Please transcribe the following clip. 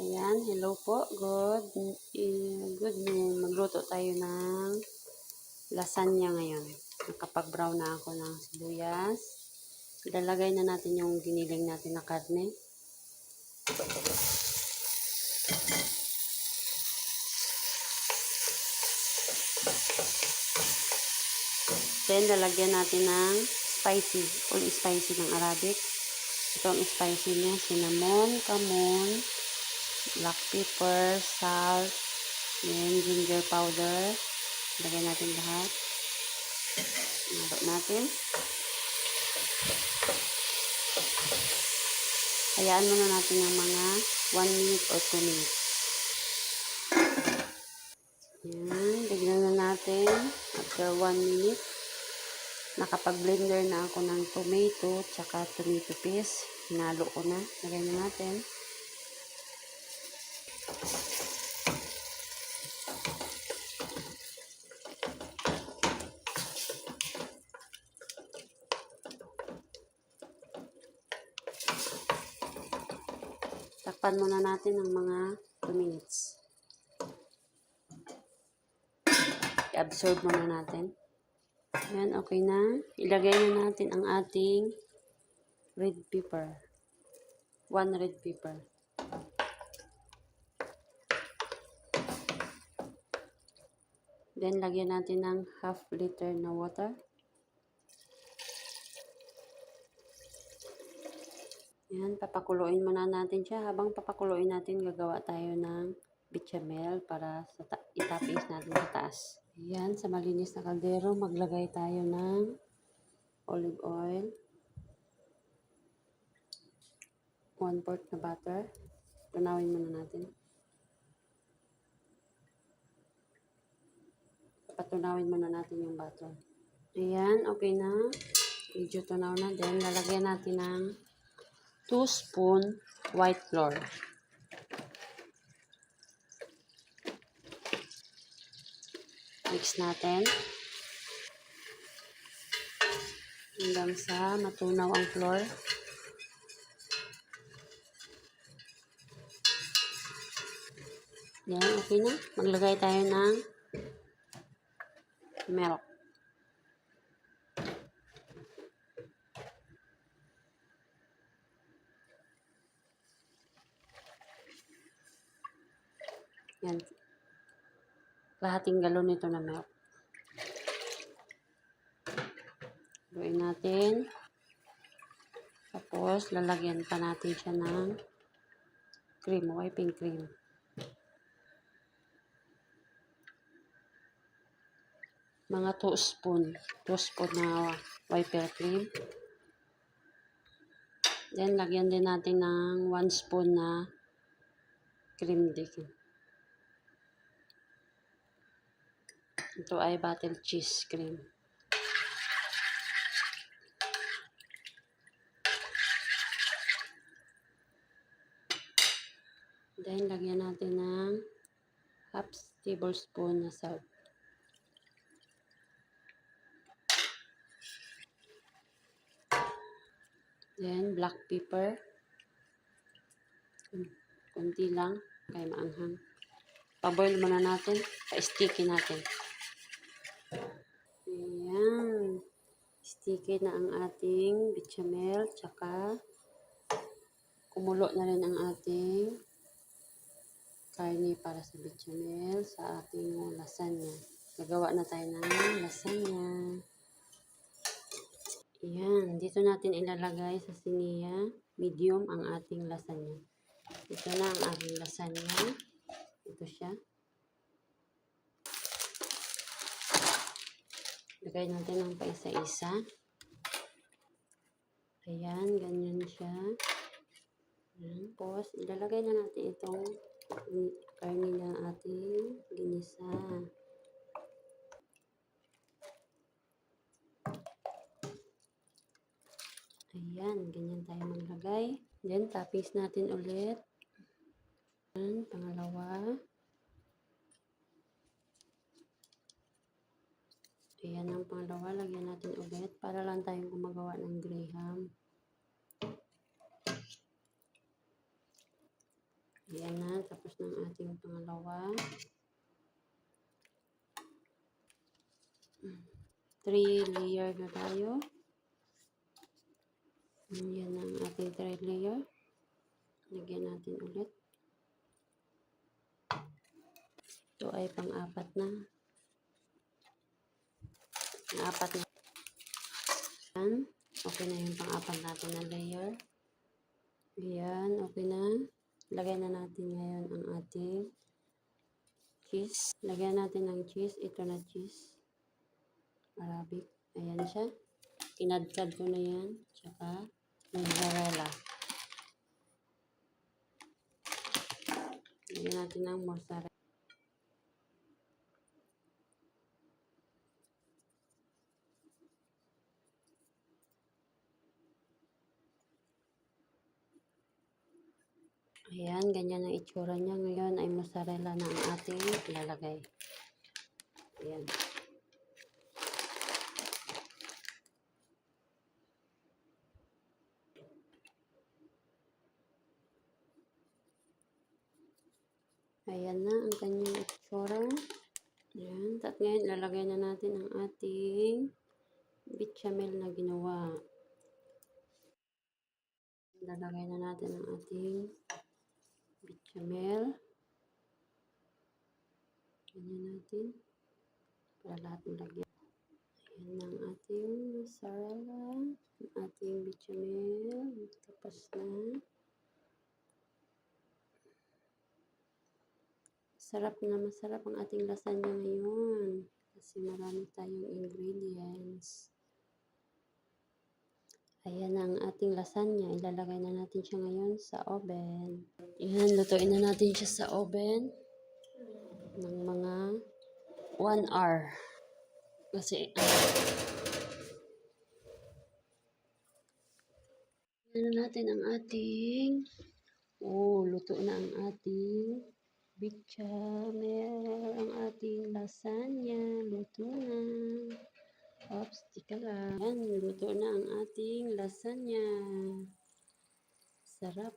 Ayan, hello po. Good noon. Magluto tayo ng lasagna ngayon. Nakapag-brown na ako ng sibuyas. Ilalagay na natin yung giniling natin na karne. Then, lalagyan natin ng spicy. All spicy ng Arabic. Ito ang spicy niya. Cinnamon, kamon, black pepper, salt, then ginger powder. Lagyan natin lahat. Halo natin. Hayaan muna natin ng mga 1 minute or 2 minutes. Yan, tignan na natin. After 1 minute, nakapag-blender na ako ng tomato tsaka tomato paste. Hinalo ko na. Lagyan na natin. Takpan muna natin ng mga 2 minutes. I-absorb muna natin. Yan, okay na. Ilagay na natin ang ating red pepper. 1 red pepper. Then, lagyan natin ng half liter na water. Yan, papakuluin muna natin siya. Habang papakuluin natin, gagawa tayo ng bechamel para itapis natin sa taas. Yan, sa malinis na kaldero, maglagay tayo ng olive oil. 1/4 na butter. Tunawin muna natin. Patunawin muna natin yung butter. Ayan, okay na. Medyo tunaw na. Then, lalagyan natin ng 2 spoon white flour. Mix natin. Hanggang sa matunaw ang flour. Yan, okay na. Maglagay tayo ng milk. Yan. Lahating galon nito na milk. Haluin natin. Tapos, lalagyan pa natin siya ng cream, whipping cream. Mga 2 spoon. 2 spoon na whipping cream. Then, lagyan din natin ng 1 spoon na cream din. Ito ay butter cheese cream. Then, lagyan natin ng half tablespoon na salt. Then, black pepper. Kunti lang, kaya maanghang. Pa-boil muna natin, pa-sticky natin. Ayan. Sticky na ang ating bechamel, tsaka kumulo na rin ang ating karne para sa bechamel sa ating lasagna. Gagawa na tayo ng lasagna. Ayan, dito natin ilalagay sa siniya, medium ang ating lasagna. Ito na ang ating lasagna. Ito siya. Lagay natin ng paisa-isa. Ayan, ganyan siya. Ayan, tapos ilalagay na natin itong karne na ating ginisa. Ayan, ganyan tayo maglagay. Then, tapis natin ulit. Ayan, pangalawa. Ayan ang pangalawa. Lagyan natin ulit para lang tayong gumagawa ng graham. Ayan na, tapos ng ating pangalawa. 3 layer na tayo. Ayan ang ating 3 layer. Lagyan natin ulit. Ito ay pang-apat na. Pang-apat na. Ayan. Okay na yung pang-apat natin na layer. Ayan, okay na. Lagay na natin ngayon ang ating cheese. Lagyan natin ng cheese. Ito na cheese. Arabic. Ayan siya. Kinadkad ko na yan. Tsaka mozzarella. Lagyan natin ng mozzarella. Ayan, ganyan ang itsura niya. Ngayon ay mozzarella na ang ating ilalagay. Ayan. Ayan na ang kanyang itsura. Ayan. At ngayon, ilalagay na natin ang ating bechamel na ginawa. Ilalagay na natin ang ating bechamel. Ganyan natin. Para lahat nilagyan. Ayan ang ating mozzarella. Ang ating bechamel. Tapos na. Masarap ang ating lasagna ngayon. Kasi marami tayong ingredients. Ayan ang ating lasagna. Ilalagay na natin siya ngayon sa oven. Ayan, lutuin na natin siya sa oven ng mga 1 hour. Kasi, ayan na natin ang ating, luto na ang ating bechamel, ang ating lasagna. Luto na. Oops, tika lang. Ayan, luto na ang ating lasagna. Sarap.